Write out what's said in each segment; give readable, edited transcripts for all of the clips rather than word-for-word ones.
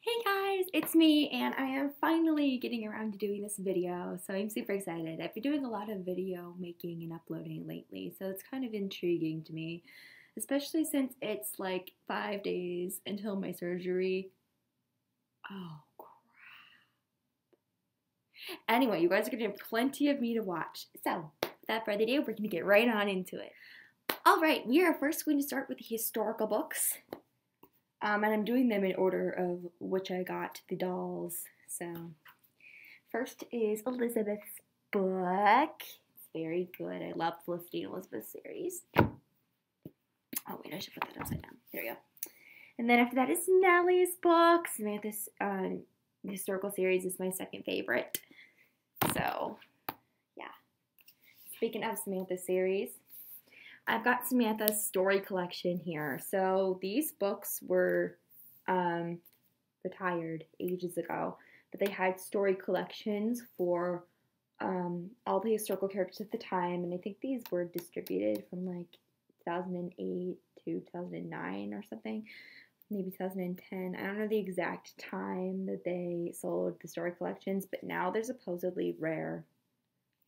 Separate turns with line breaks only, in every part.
Hey guys, it's me and I am finally getting around to doing this video, so I'm super excited. I've been doing a lot of video making and uploading lately, so it's kind of intriguing to me, especially since it's like 5 days until my surgery. Oh crap. Anyway, you guys are gonna have plenty of me to watch, so without further ado, we're gonna get right on into it. Alright, we are first going to start with the historical books. And I'm doing them in order of which I got the dolls. So, first is Elizabeth's book. It's very good. I love Felicity and Elizabeth's series. Oh, wait, I should put that upside down. There we go. And then after that is Nellie's book. Samantha's historical series is my second favorite. So, yeah. Speaking of Samantha's series, I've got Samantha's story collection here. So these books were retired ages ago, but they had story collections for all the historical characters at the time, and I think these were distributed from like 2008 to 2009 or something, maybe 2010. I don't know the exact time that they sold the story collections, but now they're supposedly rare,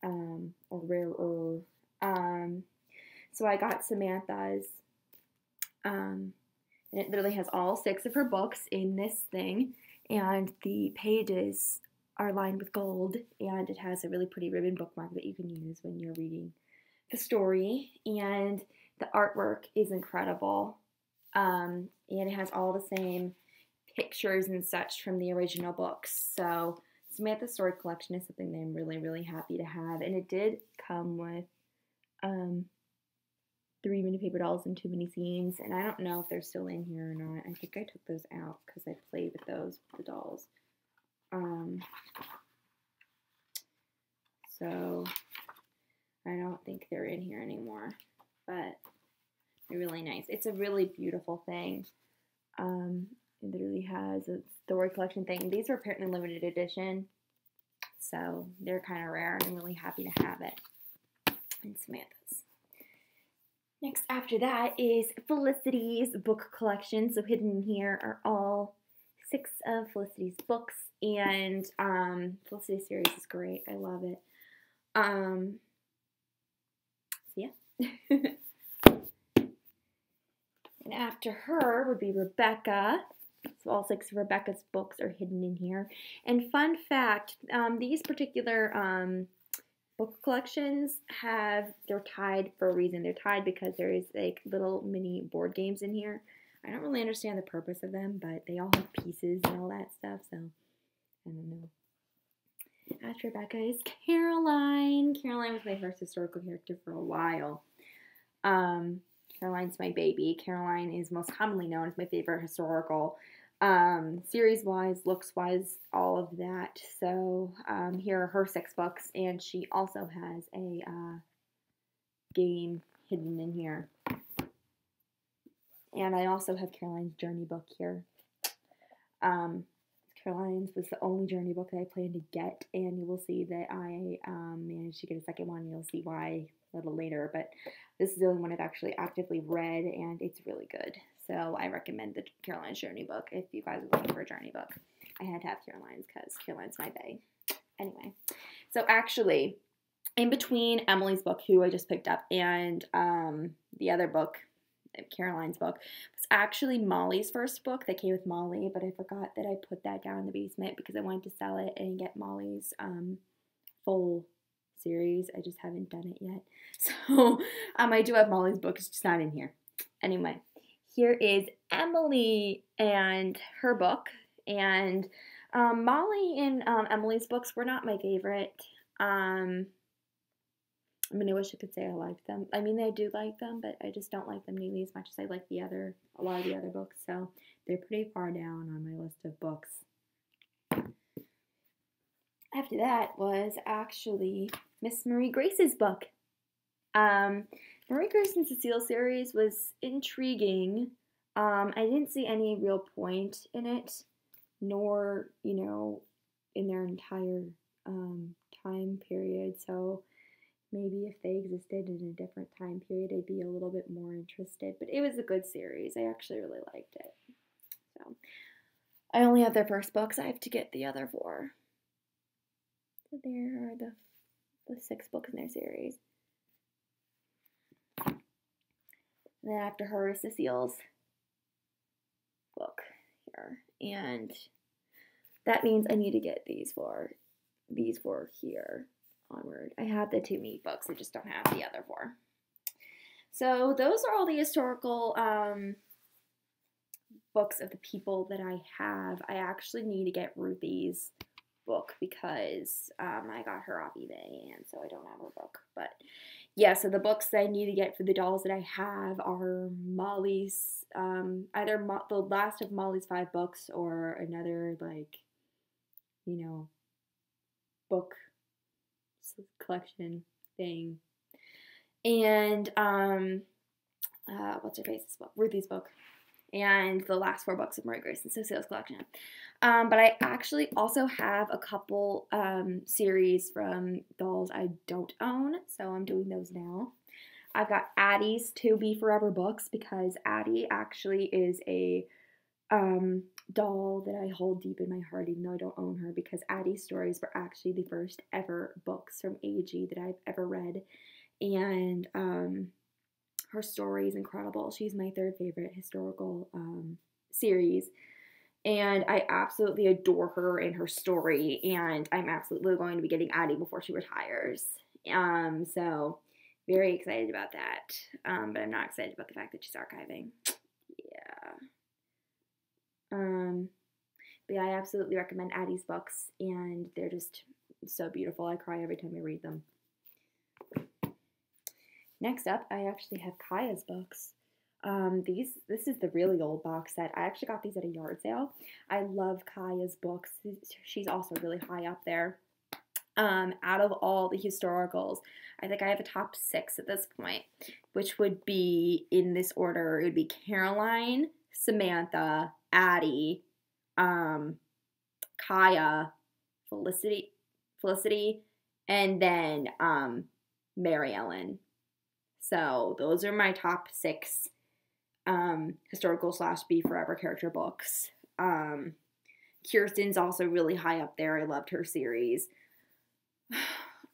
or rarer. So I got Samantha's, and it literally has all 6 of her books in this thing, and the pages are lined with gold, and it has a really pretty ribbon bookmark that you can use when you're reading the story, and the artwork is incredible, and it has all the same pictures and such from the original books. So Samantha's story collection is something that I'm really, really happy to have, and it did come with 3 mini paper dolls and 2 mini scenes, and I don't know if they're still in here or not. I think I took those out because I played with those, the dolls. So I don't think they're in here anymore, but they're really nice. It's a really beautiful thing. It literally has a story collection thing. These are apparently limited edition, so they're kind of rare, and I'm really happy to have it. And Samantha's. Next after that is Felicity's book collection. So hidden in here are all 6 of Felicity's books, and Felicity's series is great. I love it. So yeah. And after her would be Rebecca. So all 6 of Rebecca's books are hidden in here. And fun fact, these particular book collections they're tied for a reason. They're tied because there is like little mini board games in here. I don't really understand the purpose of them, but they all have pieces and all that stuff, so I don't know. After Rebecca is Caroline. Caroline was my first historical character for a while. Caroline's my baby. Caroline is most commonly known as my favorite historical. Series-wise, looks-wise, all of that. So here are her 6 books, and she also has a game hidden in here. And I also have Caroline's journey book here. Caroline's was the only journey book that I planned to get, and you will see that I managed to get a second one. You'll see why a little later, but this is the only one I've actually actively read, and it's really good. So I recommend the Caroline's journey book if you guys are looking for a journey book. I had to have Caroline's because Caroline's my bae. Anyway, so actually, in between Emily's book, who I just picked up, and the other book, Caroline's book, was actually Molly's first book that came with Molly, but I forgot that I put that down in the basement because I wanted to sell it and get Molly's full series. I just haven't done it yet. So I do have Molly's book, it's just not in here. Anyway, here is Emily and her book, and Molly and Emily's books were not my favorite. I mean, I wish I could say I liked them. I mean, I do like them, but I just don't like them nearly as much as I like a lot of the other books. So they're pretty far down on my list of books. After that was actually Miss Marie Grace's book. Marie Grace and Cecile series was intriguing. I didn't see any real point in it, nor, in their entire time period. So maybe if they existed in a different time period, I'd be a little bit more interested. But it was a good series. I actually really liked it. So I only have their first books. I have to get the other 4. So there are the 6 books in their series. And then after her is Cecile's book here. And that means I need to get these 4 here onward. I have the 2 me books. I just don't have the other 4. So those are all the historical books of the people that I have. I actually need to get Ruthie's book because I got her off eBay, and so I don't have her book. But yeah, so the books that I need to get for the dolls that I have are Molly's, either the last of Molly's 5 books or another, like, you know, book collection thing. And what's her face's book? Ruthie's book. And the last 4 books of Mary Grace and Cecile's collection. But I actually also have a couple series from dolls I don't own, so I'm doing those now. I've got Addie's 2 Be Forever books because Addie actually is a doll that I hold deep in my heart, even though I don't own her, because Addie's stories were actually the first ever books from AG that I've ever read. And her story is incredible. She's my 3rd favorite historical series. And I absolutely adore her and her story. And I'm absolutely going to be getting Addie before she retires. So very excited about that. But I'm not excited about the fact that she's archiving. Yeah. But yeah, I absolutely recommend Addie's books. And they're just so beautiful. I cry every time I read them. Next up, I actually have Kaya's books. This is the really old box set. I actually got these at a yard sale. I love Kaya's books. She's also really high up there. Out of all the historicals, I think I have a top 6 at this point, which would be in this order. It would be Caroline, Samantha, Addie, Kaya, Felicity, and then Mary Ellen. So those are my top 6 historical / Be Forever character books. Kirsten's also really high up there. I loved her series.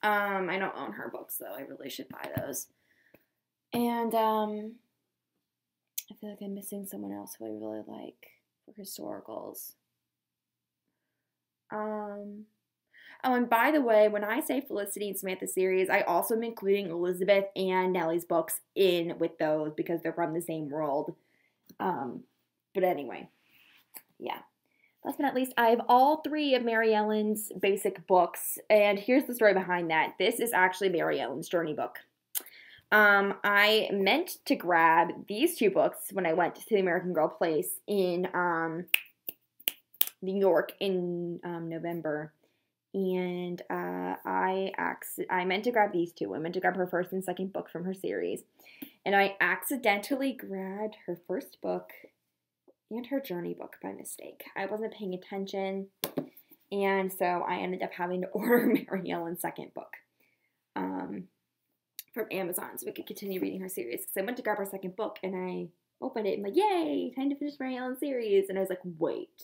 I don't own her books though. I really should buy those. And I feel like I'm missing someone else who I really like for historicals. Oh, and by the way, when I say Felicity and Samantha series, I also am including Elizabeth and Nellie's books in with those because they're from the same world. But anyway, yeah. Last but not least, I have all 3 of Mary Ellen's basic books, and here's the story behind that. This is actually Mary Ellen's journey book. I meant to grab these 2 books when I went to the American Girl Place in New York in November. And I meant to grab these 2. I meant to grab her 1st and 2nd book from her series. And I accidentally grabbed her 1st book and her journey book by mistake. I wasn't paying attention. And so I ended up having to order Mary Ellen's 2nd book from Amazon so we could continue reading her series. Because I went to grab her 2nd book and I opened it and like, yay, time to finish Mary Ellen's series. And I was like, wait,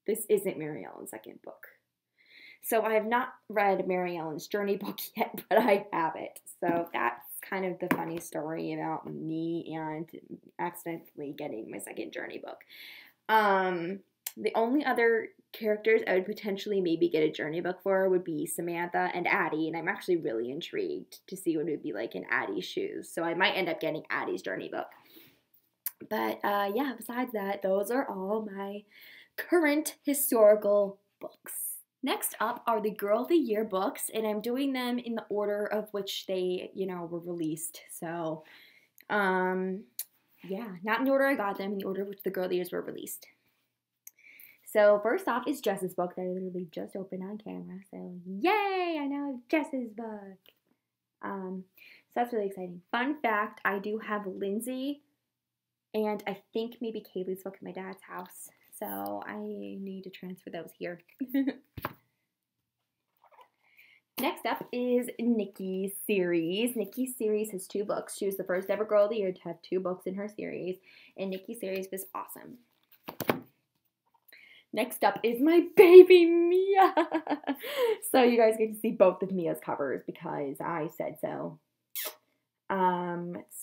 this isn't Mary Ellen's 2nd book. So I have not read Mary Ellen's journey book yet, but I have it. So that's kind of the funny story about me and accidentally getting my 2nd journey book. The only other characters I would potentially maybe get a journey book for would be Samantha and Addie, and I'm actually really intrigued to see what it would be like in Addie's shoes. So I might end up getting Addie's journey book. But yeah, besides that, those are all my current historical books. Next up are the Girl of the Year books, and I'm doing them in the order of which they, were released. So, yeah, not in the order I got them, in the order of which the Girl of the Years were released. So, first off is Jess's book that I literally just opened on camera. So, yay! I now have Jess's book. So that's really exciting. Fun fact, I do have Lindsay and I think maybe Kaylee's book at my dad's house. So I need to transfer those here. Next up is Nikki's series. Nikki's series has 2 books. She was the first ever Girl of the Year to have 2 books in her series. And Nikki's series was awesome. Next up is my baby Mia. So you guys get to see both of Mia's covers because I said so.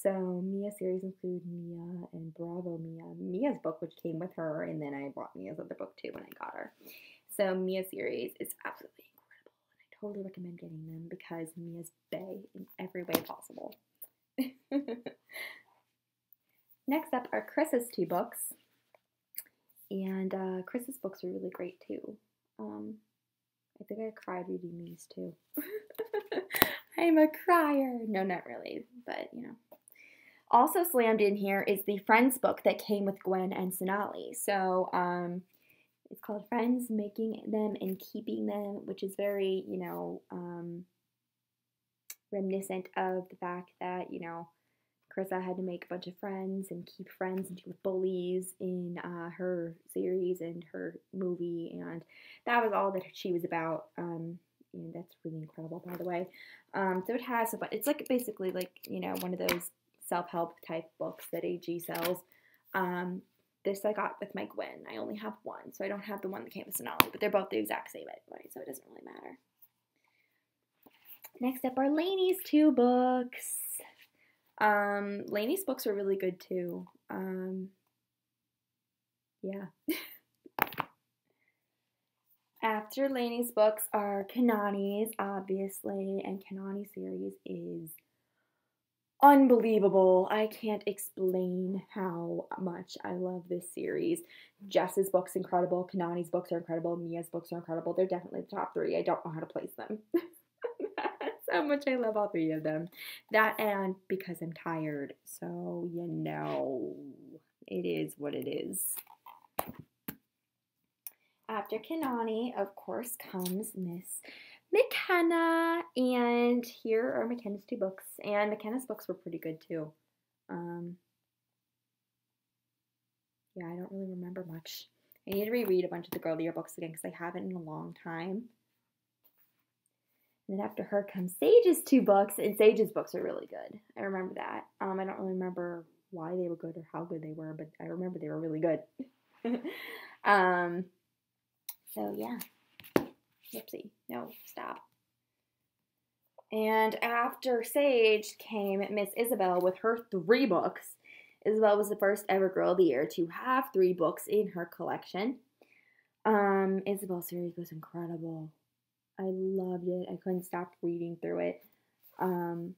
So Mia series include Mia and Bravo Mia. Mia's book, which came with her, and then I bought Mia's other book too when I got her. So Mia series is absolutely incredible, and I totally recommend getting them because Mia's bae in every way possible. Next up are Chris's 2 books, and Chris's books are really great too. I think I cried reading these too. I'm a crier. No, not really, but you know. Also slammed in here is the Friends book that came with Gwen and Sonali. So it's called Friends, Making Them and Keeping Them, which is very, you know, reminiscent of the fact that, you know, Carissa had to make a bunch of friends and keep friends and deal with bullies in her series and her movie, and that was all that she was about. And that's really incredible, by the way. So it has, it's like basically like, you know, one of those self-help type books that AG sells. This I got with my Gwen. I only have one, so I don't have the one that came with Sonali, but they're both the exact same anyway, so it doesn't really matter. Next up are Lainey's 2 books. Lainey's books are really good too. Yeah. After Lainey's books are Kanani's, obviously, and Kanani series is unbelievable. I can't explain how much I love this series. Jess's book's incredible, Kanani's books are incredible, Mia's books are incredible. They're definitely the top 3. I don't know how to place them. That's how much I love all 3 of them. That and because I'm tired. So, you know, it is what it is. After Kanani, of course, comes Miss McKenna, and here are McKenna's 2 books, and McKenna's books were pretty good too. Yeah, I don't really remember much. I need to reread a bunch of the girlier books again because I haven't in a long time. And then after her comes Sage's 2 books, and Sage's books are really good. I remember that. I don't really remember why they were good or how good they were, but I remember they were really good. So yeah. Whoopsie. No, stop. And after Sage came Miss Isabel with her 3 books. Isabel was the first ever girl of the year to have 3 books in her collection. Isabel's series was incredible. I loved it. I couldn't stop reading through it. I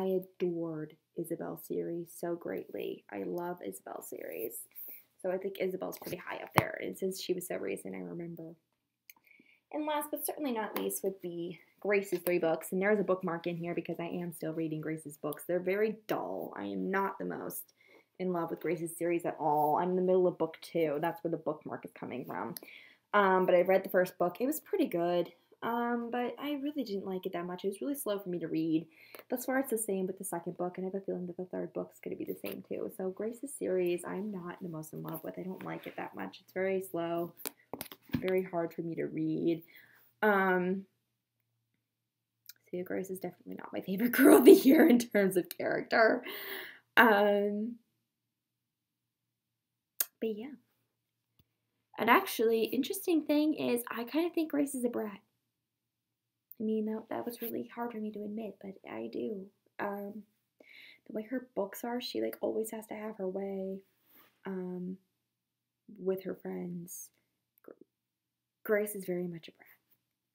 adored Isabel's series so greatly. I love Isabel's series. So I think Isabel's pretty high up there. And since she was so recent, I remember. And last but certainly not least would be Grace's 3 books. And there's a bookmark in here because I am still reading Grace's books. They're very dull. I am not the most in love with Grace's series at all. I'm in the middle of book 2. That's where the bookmark is coming from. But I read the first book. It was pretty good. But I really didn't like it that much. It was really slow for me to read. Thus far, it's the same with the second book, and I have a feeling that the third book is going to be the same too. So Grace's series, I'm not the most in love with. I don't like it that much. It's very slow, very hard for me to read. So Grace is definitely not my favorite girl of the year in terms of character. But yeah. And actually, interesting thing is, I kind of think Grace is a brat. I mean, that was really hard for me to admit, but I do. The way her books are, she like always has to have her way with her friends. Grace is very much a brat.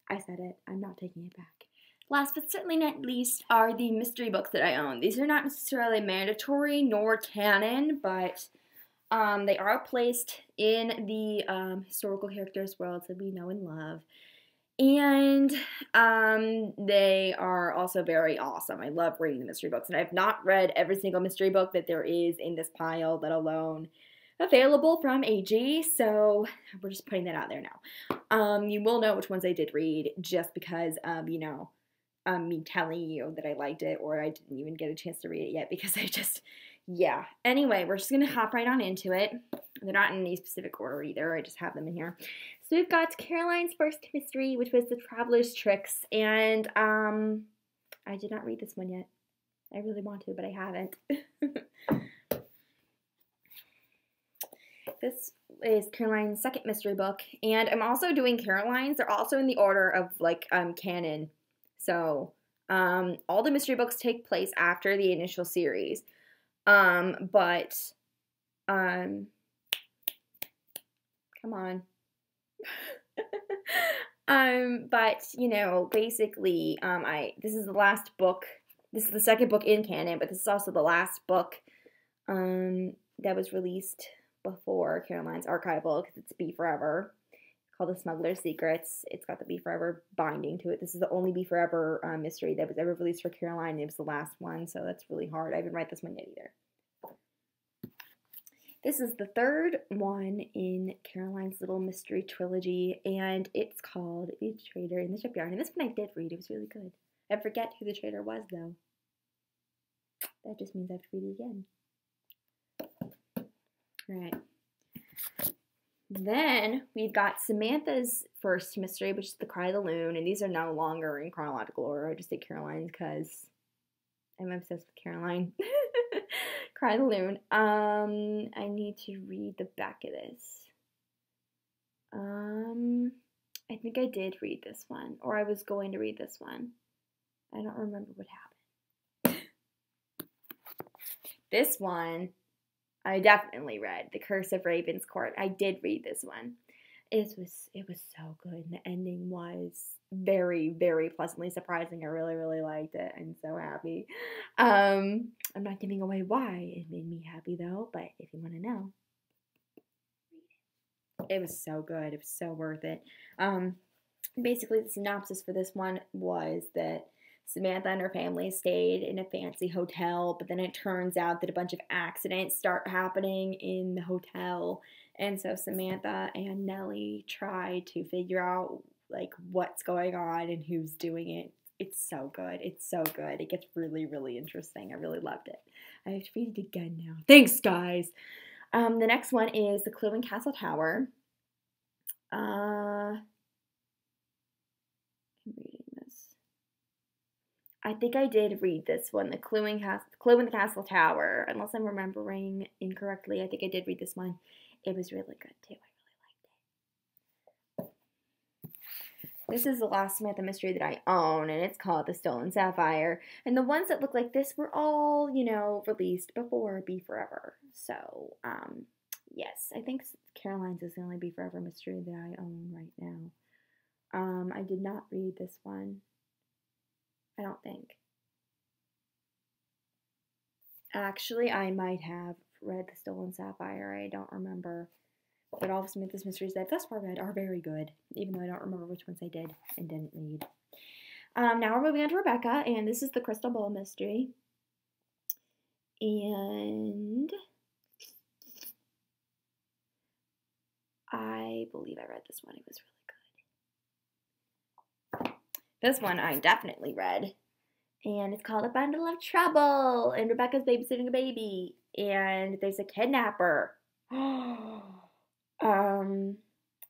I said it. I'm not taking it back. Last but certainly not least are the mystery books that I own. These are not necessarily mandatory nor canon, but they are placed in the historical characters worlds that we know and love. And they are also very awesome. I love reading the mystery books. And I've not read every single mystery book that there is in this pile, let alone available from AG. So we're just putting that out there now. You will know which ones I did read just because of, you know, me telling you that I liked it, or I didn't even get a chance to read it yet because I just, yeah. Anyway, we're just going to hop right on into it. They're not in any specific order either. I just have them in here. So we've got Caroline's first mystery, which was The Traveler's Tricks. And I did not read this one yet. I really want to, but I haven't. This is Caroline's second mystery book, and I'm also doing Caroline's. They're also in the order of like canon. So all the mystery books take place after the initial series. But come on. But you know, basically, this is the last book. This is the second book in canon, but this is also the last book that was released before Caroline's archival, because it's Be Forever, called The Smuggler's Secrets. It's got the Be Forever binding to it. This is the only Be Forever mystery that was ever released for Caroline. It was the last one, so that's really hard. I haven't read this one yet either. This is the third one in Caroline's little mystery trilogy, and it's called The Traitor in the Shipyard. And this one I did read. It was really good. I forget who the traitor was, though. That just means I have to read it again. Alright. Then we've got Samantha's first mystery, which is The Cry of the Loon, and these are no longer in chronological order. I just did Caroline's because I'm obsessed with Caroline. Cry of the Loon. I need to read the back of this. I think I did read this one, or I was going to read this one. I don't remember what happened. This one, I definitely read. The Curse of Raven's Court. I did read this one. It was so good. And the ending was very, very pleasantly surprising. I really, really liked it. I'm so happy. I'm not giving away why it made me happy though, but if you want to know, read it. It was so good. It was so worth it. Basically the synopsis for this one was that Samantha and her family stayed in a fancy hotel, but then it turns out that a bunch of accidents start happening in the hotel. And so Samantha and Nellie try to figure out like what's going on and who's doing it. It's so good. It's so good. It gets really, really interesting. I really loved it. I have to read it again now. Thanks, guys. The next one is The Clue in Castle Tower. I'm reading this. I think I did read this one, The Clue in the Castle Tower. Unless I'm remembering incorrectly, I think I did read this one. It was really good too. I really liked it. This is the last Samantha mystery that I own, and it's called The Stolen Sapphire. And the ones that look like this were all, you know, released before Be Forever. So, yes, I think Caroline's is the only Be Forever mystery that I own right now. I did not read this one. I don't think. Actually, I might have read The Stolen Sapphire. I don't remember. But all of Samantha's mysteries that I've thus far read are very good, even though I don't remember which ones I did and didn't read. Now we're moving on to Rebecca, and this is the Crystal Ball mystery. And I believe I read this one. It was really good. This one I definitely read. And it's called A Bundle of Trouble. And Rebecca's babysitting a baby. And there's a kidnapper. And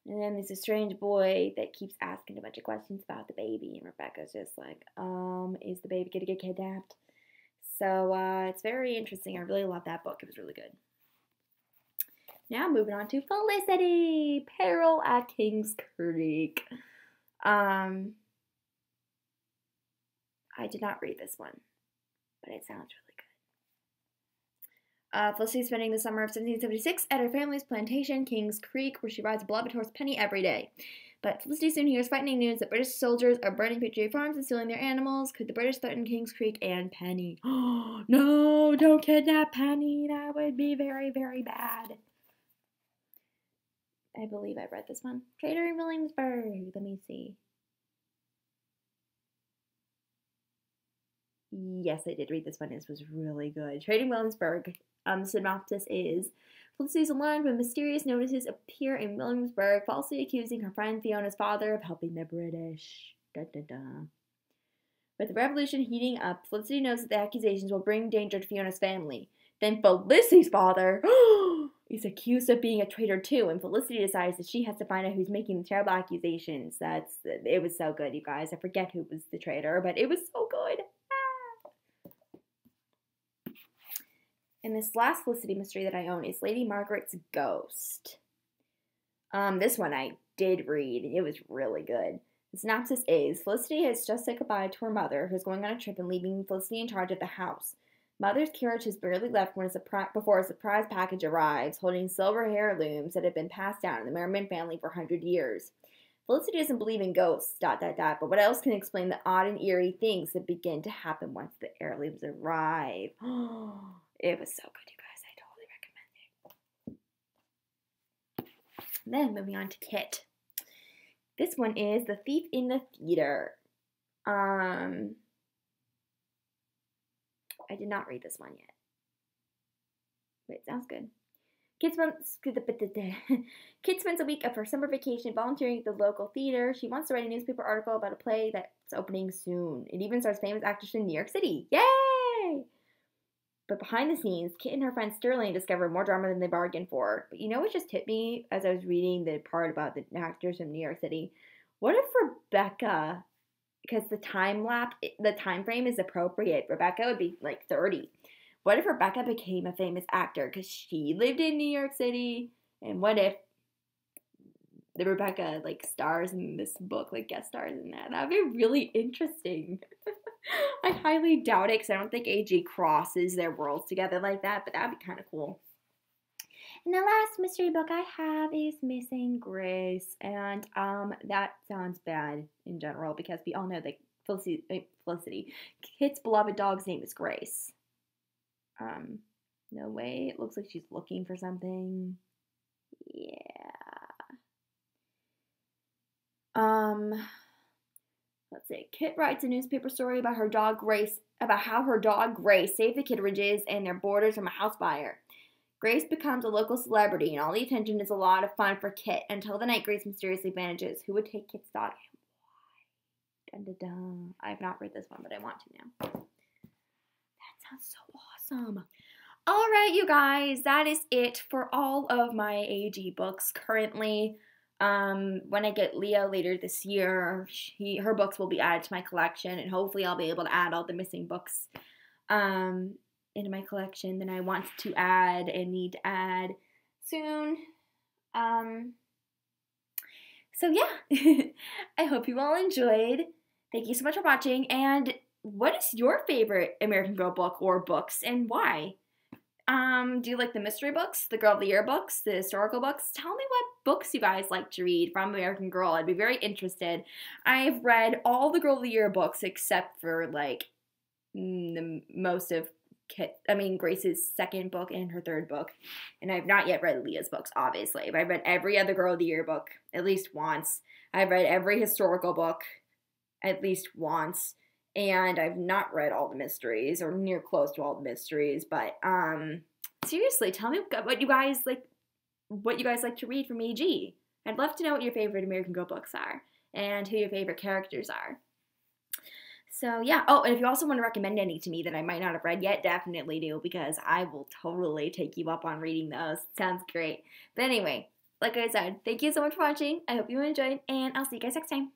then there's a strange boy that keeps asking a bunch of questions about the baby. And Rebecca's just like, is the baby gonna get kidnapped? So it's very interesting. I really love that book. It was really good. Now moving on to Felicity, Peril at King's Creek. I did not read this one, but it sounds really good. Felicity is spending the summer of 1776 at her family's plantation, King's Creek, where she rides a beloved horse Penny every day. But Felicity soon hears frightening news that British soldiers are burning Patriot farms and stealing their animals. Could the British threaten King's Creek and Penny? Oh, no, don't kidnap Penny. That would be very, very bad. I believe I read this one. Trader in Williamsburg. Let me see. Yes, I did read this one. This was really good. Trading Williamsburg. Synopsis is: Felicity is alarmed when mysterious notices appear in Williamsburg, falsely accusing her friend Fiona's father of helping the British. With the revolution heating up, Felicity knows that the accusations will bring danger to Fiona's family. Then Felicity's father is accused of being a traitor too, and Felicity decides that she has to find out who's making the terrible accusations. It was so good, you guys. I forget who was the traitor, but it was so good. And this last Felicity mystery that I own is Lady Margaret's Ghost. This one I did read. It was really good. The synopsis is, Felicity has just said goodbye to her mother, who's going on a trip and leaving Felicity in charge of the house. Mother's carriage has barely left before a surprise package arrives, holding silver heirlooms that have been passed down in the Merriman family for 100 years. Felicity doesn't believe in ghosts, but what else can explain the odd and eerie things that begin to happen once the heirlooms arrive? It was so good, you guys. I totally recommend it. Then moving on to Kit. This one is The Thief in the Theater. I did not read this one yet. But it sounds good. Kit spends a week of her summer vacation volunteering at the local theater. She wants to write a newspaper article about a play that's opening soon. It even stars famous actors from New York City. Yay! But behind the scenes, Kit and her friend Sterling discover more drama than they bargained for. But you know what just hit me as I was reading the part about the actors from New York City? What if Rebecca, because the time frame is appropriate, Rebecca would be like 30. What if Rebecca became a famous actor because she lived in New York City? And what if the Rebecca like stars in this book, like guest stars in that? That would be really interesting. I highly doubt it because I don't think AG crosses their worlds together like that, but that would be kind of cool. And the last mystery book I have is Missing Grace, and that sounds bad in general because we all know that Felicity, Kit's beloved dog's name is Grace. No way. It looks like she's looking for something. Yeah. Let's see. Kit writes a newspaper story about how her dog Grace saved the Kittredges and their boarders from a house fire. Grace becomes a local celebrity, and all the attention is a lot of fun for Kit until the night Grace mysteriously vanishes. Who would take Kit's dog and why? Dun, dun, dun. I have not read this one, but I want to now. That sounds so awesome. All right, you guys, that is it for all of my AG books currently. When I get Leah later this year, her books will be added to my collection, and hopefully I'll be able to add all the missing books into my collection that I want to add and need to add soon. So yeah, I hope you all enjoyed. Thank you so much for watching, and what is your favorite American Girl book or books, and why? Do you like the mystery books, the Girl of the Year books, the historical books? Tell me what books you guys like to read from American Girl. I'd be very interested. I've read all the Girl of the Year books except for like the most of Grace's second book and her third book. And I've not yet read Leah's books, obviously. But I've read every other Girl of the Year book at least once. I've read every historical book at least once. And I've not read all the mysteries or near close to all the mysteries. But seriously, tell me what you guys like to read from AG. I'd love to know what your favorite American Girl books are and who your favorite characters are. So yeah. Oh, and if you also want to recommend any to me that I might not have read yet, definitely do, because I will totally take you up on reading those. Sounds great. But anyway, like I said, thank you so much for watching. I hope you enjoyed, and I'll see you guys next time.